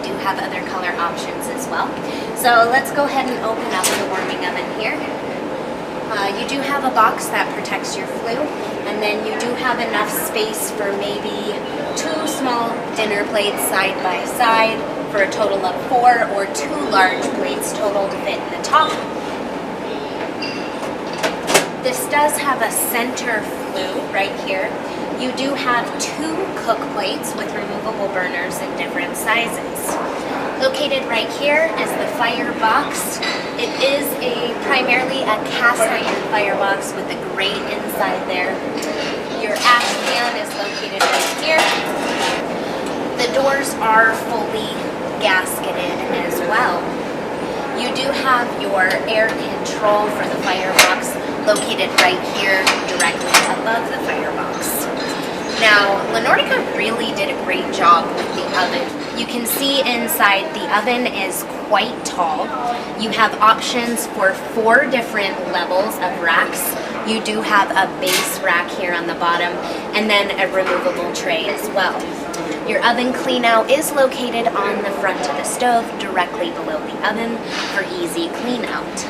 do have other color options as well. So let's go ahead and open up the warming oven here. You do have a box that protects your flue, and then you do have enough space for maybe 2 small dinner plates side by side for a total of 4, or 2 large plates total to fit in the top. This does have a center flue right here. You do have 2 cook plates with removable burners in different sizes. Located right here is the firebox. It is primarily a cast iron firebox with a grate inside there. Your ash pan is located right here. The doors are fully gasketed as well. You do have your air control for the firebox located right here directly above the firebox. Now, Nordica really did a great job with the oven. You can see inside the oven is quite tall. You have options for 4 different levels of racks. You do have a base rack here on the bottom, and then a removable tray as well. Your oven cleanout is located on the front of the stove directly below the oven for easy cleanout.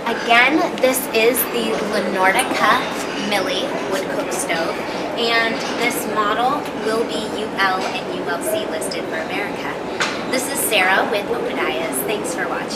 Again, this is the Nordica Mamy wood cook stove, and this model will be UL and ULC listed for America. This is Sarah with Obadiah's. Thanks for watching.